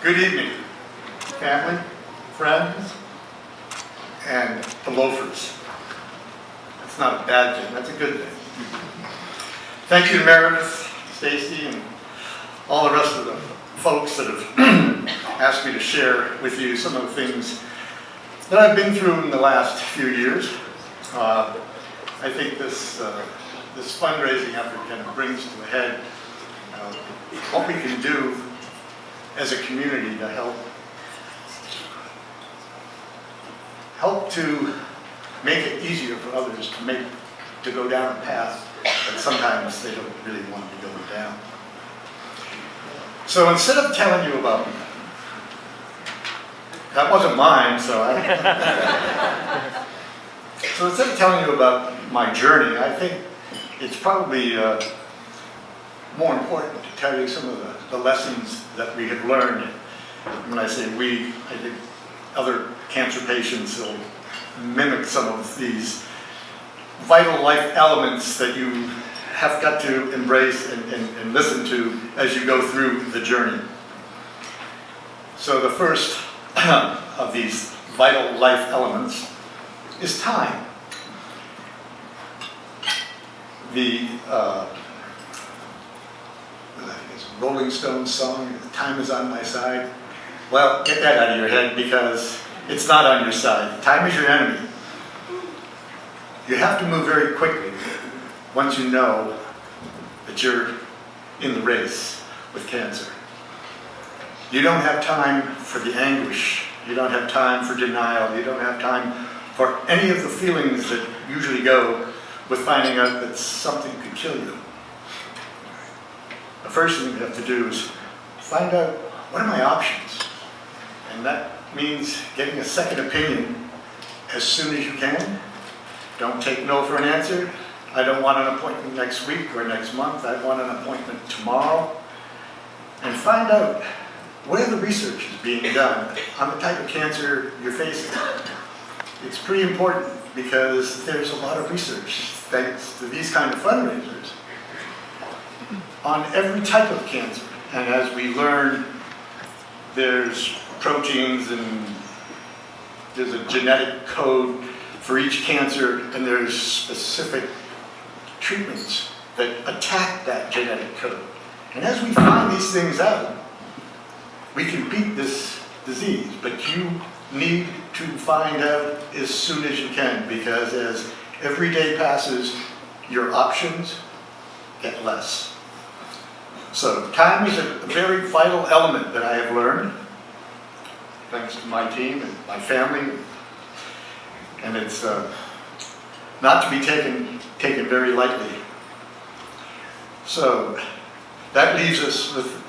Good evening, family, friends, and the loafers. That's not a bad thing, that's a good thing. Thank you to Meredith, Stacy, and all the rest of the folks that have asked me to share with you some of the things that I've been through in the last few years. I think this fundraising effort kind of brings to a head what we can do as a community to help to make it easier for others to go down a path that sometimes they don't really want to go down. So instead of telling you about, that wasn't mine, so instead of telling you about my journey, I think it's probably more important to tell you some of the lessons that we have learned. When I say we, I think other cancer patients will mimic some of these vital life elements that you have got to embrace and listen to as you go through the journey. So the first of these vital life elements is time. The Rolling Stones song, "Time is on my side." Well, get that out of your head because it's not on your side. Time is your enemy. You have to move very quickly once you know that you're in the race with cancer. You don't have time for the anguish. You don't have time for denial. You don't have time for any of the feelings that usually go with finding out that something could kill you. The first thing you have to do is find out, what are my options? And that means getting a second opinion as soon as you can. Don't take no for an answer. I don't want an appointment next week or next month. I want an appointment tomorrow. And find out where the research is being done on the type of cancer you're facing. It's pretty important because there's a lot of research, thanks to these kind of fundraisers, on every type of cancer. And as we learn, there's proteins and there's a genetic code for each cancer, and there's specific treatments that attack that genetic code. And as we find these things out, we can beat this disease, but you need to find out as soon as you can, because as every day passes, your options get less. So time is a very vital element that I have learned, thanks to my team and my family, and it's not to be taken very lightly. So that leaves us with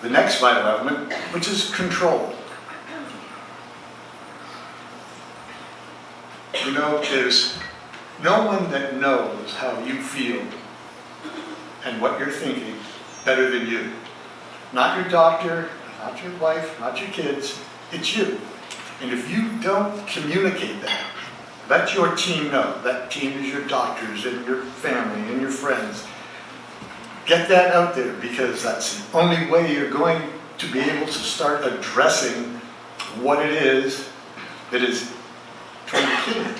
the next vital element, which is control. You know, there's no one that knows how you feel and what you're thinking better than you. Not your doctor, not your wife, not your kids, it's you. And if you don't communicate that, let your team know. That team is your doctors and your family and your friends. Get that out there, because that's the only way you're going to be able to start addressing what it is that is trying to kill you.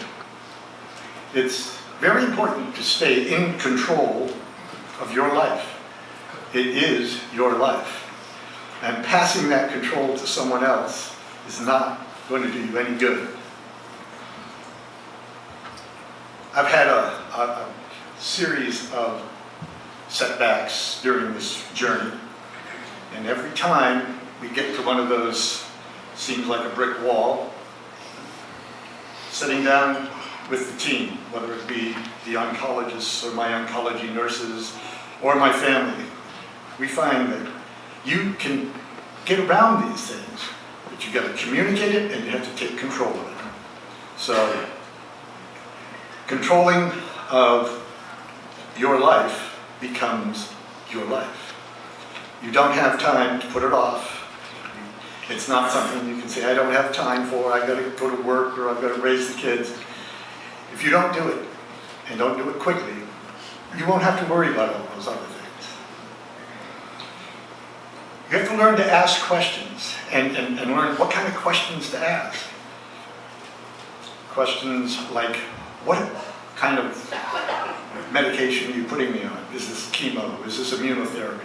It's very important to stay in control of your life. It is your life. And passing that control to someone else is not going to do you any good. I've had a series of setbacks during this journey, and every time we get to one of those, seems like a brick wall, sitting down with the team, whether it be the oncologists or my oncology nurses or my family, we find that you can get around these things, but you've got to communicate it and you have to take control of it. So controlling of your life becomes your life. You don't have time to put it off. It's not something you can say, I don't have time for, I've got to go to work or I've got to raise the kids. If you don't do it, and don't do it quickly, you won't have to worry about all those other things. You have to learn to ask questions and learn what kind of questions to ask. Questions like, what kind of medication are you putting me on? Is this chemo? Is this immunotherapy?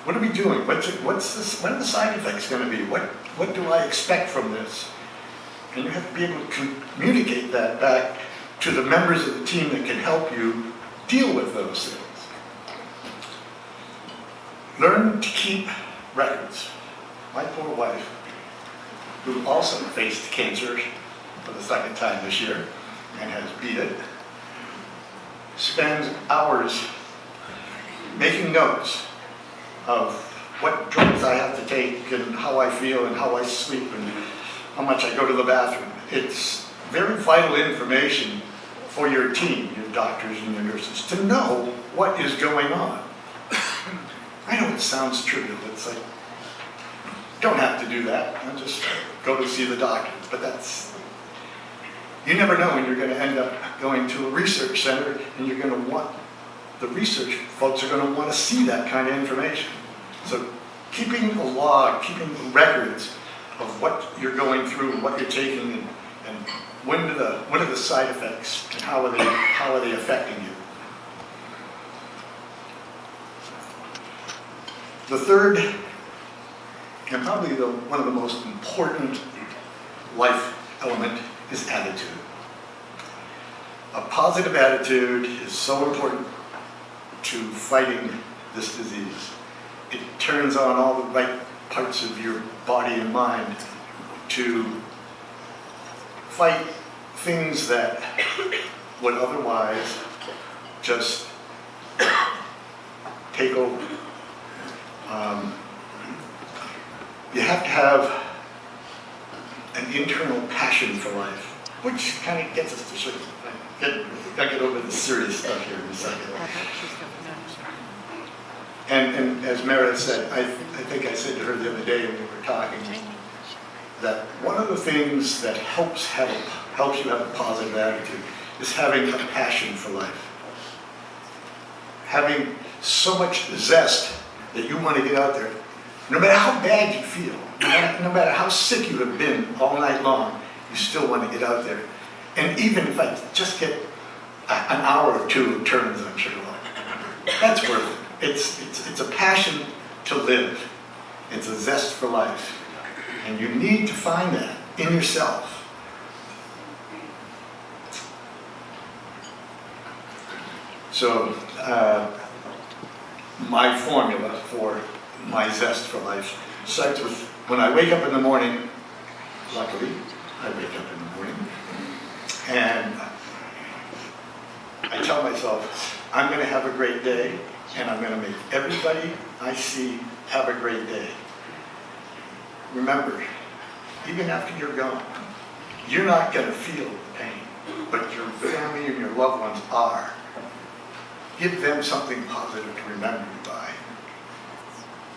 What are we doing? What are the side effects going to be? What do I expect from this? And you have to be able to communicate that back to the members of the team that can help you deal with those things. Learn to keep records. My poor wife, who also faced cancer for the second time this year and has beat it, spends hours making notes of what drugs I have to take and how I feel and how I sleep and how much I go to the bathroom. It's very vital information for your team, your doctors and your nurses, to know what is going on. I know it sounds trivial. It's like, don't have to do that. I'll just go to see the doctor. But you never know when you're going to end up going to a research center and you're going to want, the research folks are going to want to see that kind of information. So keeping a log, keeping records of what you're going through and what you're taking and what are the side effects and how are they affecting you. The third, and probably one of the most important life element, is attitude. A positive attitude is so important to fighting this disease. It turns on all the right parts of your body and mind to fight things that would otherwise just take over. You have to have an internal passion for life, which kind of gets us to I'll get over the serious stuff here in a second. And as Meredith said, I think I said to her the other day when we were talking, that one of the things that helps you have a positive attitude is having a passion for life. Having so much zest that you want to get out there, no matter how bad you feel, no matter how sick you have been all night long, you still want to get out there. And even if I just get an hour or two of turns on Sugarloaf, that's worth it. It's a passion to live. It's a zest for life. And you need to find that in yourself. So, my formula for my zest for life starts with when I wake up in the morning. Luckily, I wake up in the morning and I tell myself, I'm going to have a great day and I'm going to make everybody I see have a great day. Remember, even after you're gone, you're not going to feel the pain, but your family and your loved ones are. Give them something positive to remember you by.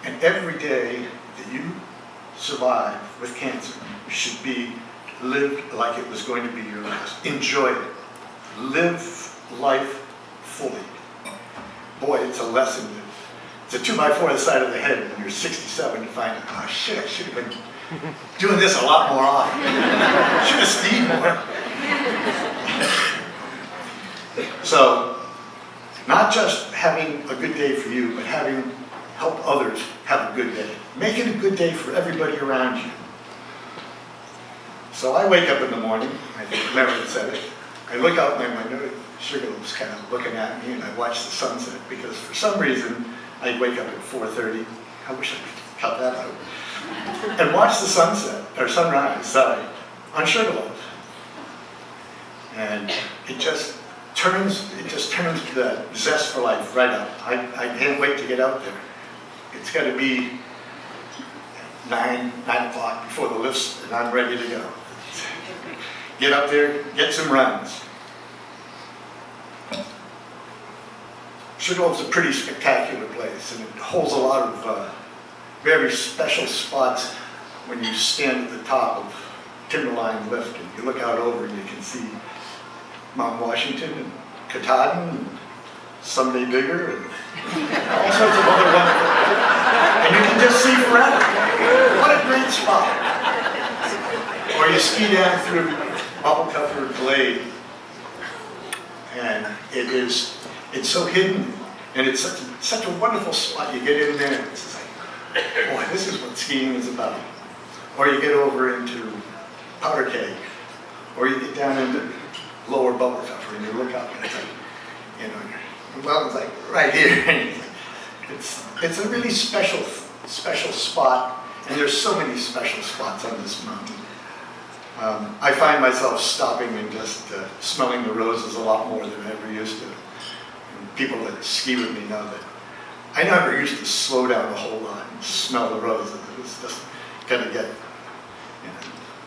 And every day that you survive with cancer should be lived like it was going to be your last. Enjoy it. Live life fully. Boy, it's a lesson. It's a 2x4 on the side of the head when you're 67 to find out, oh shit, I should have been doing this a lot more often. I should have skied more. So, not just having a good day for you, but help others have a good day. Make it a good day for everybody around you. So I wake up in the morning, I think Meredith said it, I look out my window, Sugarloaf's kind of looking at me, and I watch the sunset, because for some reason, I wake up at 4:30, I wish I could cut that out, and watch the sunset, or sunrise, sorry, on Sugarloaf. And it just turns the zest for life right up. I can't wait to get out there. It's got to be 9 o'clock before the lifts, and I'm ready to go. Get up there, get some runs. Sugarloaf's a pretty spectacular place, and it holds a lot of very special spots when you stand at the top of Timberline Lift, and you look out over and you can see Mount Washington and Katahdin and Someday Bigger and all sorts of other wonderful. And you can just see forever. What a great spot. Or you ski down through Bubble Cover Glade, and it's so hidden, and it's such a wonderful spot. You get in there, and it's like, boy, this is what skiing is about. Or you get over into Powder Keg, or you get down into lower Bubble Cover, and you look up, and it's like, you know, well, it's like right here. It's a really special spot, and there's so many special spots on this mountain. I find myself stopping and just smelling the roses a lot more than I ever used to. And people that ski with me know that I never used to slow down a whole lot and smell the roses. It was just gonna get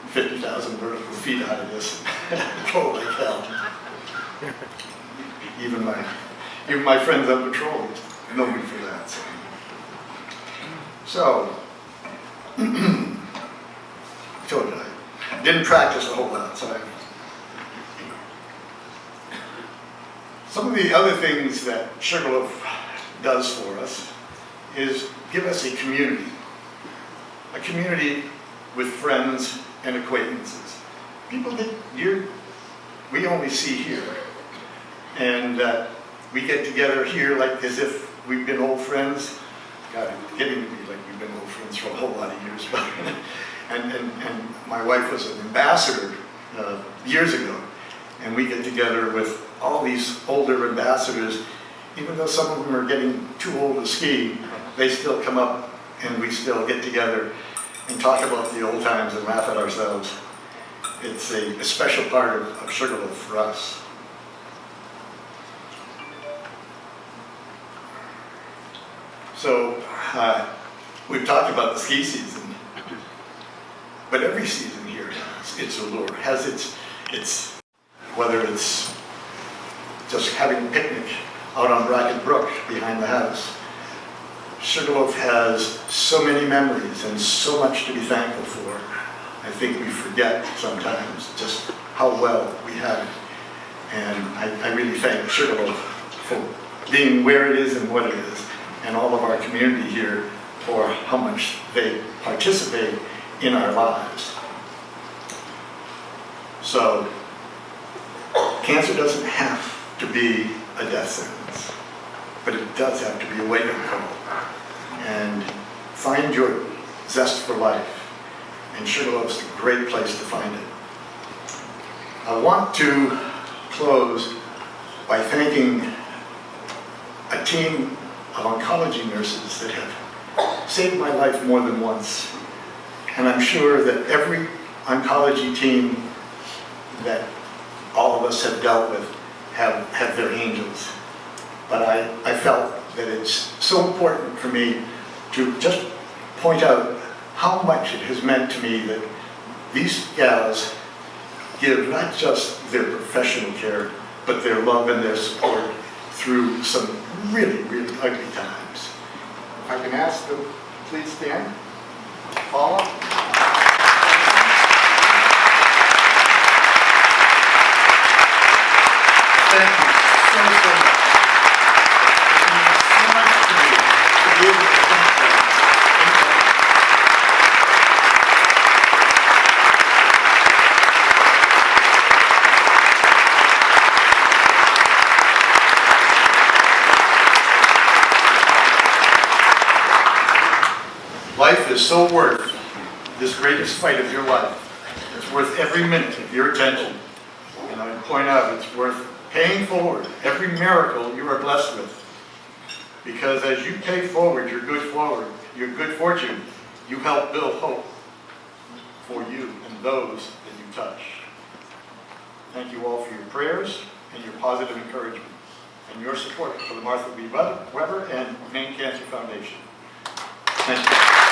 50,000 vertical feet out of this and go like hell. Even my friends on patrol know me for that. So I told you I didn't practice a whole lot. So some of the other things that Sugarloaf does for us is give us a community with friends and acquaintances, people that we only see here, and we get together here like as if we've been old friends. God, it's getting to be like we've been old friends for a whole lot of years. But and my wife was an ambassador years ago, and we get together with all these older ambassadors. Even though some of them are getting too old to ski, they still come up and we still get together and talk about the old times and laugh at ourselves. It's a special part of Sugarloaf for us. So we've talked about the ski season, but every season here has its allure, has its whether it's just having a picnic out on Brackett Brook behind the house. Sugarloaf has so many memories and so much to be thankful for. I think we forget sometimes just how well we have it. And I really thank Sugarloaf for being where it is and what it is, and all of our community here for how much they participate in our lives. So, cancer doesn't have to be a death sentence, but it does have to be a wake-up call. And find your zest for life, and Sugarloaf's a great place to find it. I want to close by thanking a team of oncology nurses that have saved my life more than once. And I'm sure that every oncology team that all of us have dealt with have their angels. But I felt that it's so important for me to just point out how much it has meant to me that these gals give not just their professional care, but their love and their support through some really, really ugly times. If I can ask them, please stand. Paula. Thank you so much. It means so much to me to be able to thank them. Life is so worth this greatest fight of your life. It's worth every minute of your attention. And I would point out it's worth paying forward every miracle you are blessed with. Because as you pay forward your good fortune, you help build hope for you and those that you touch. Thank you all for your prayers and your positive encouragement and your support for the Martha B. Weber and Maine Cancer Foundation. Thank you.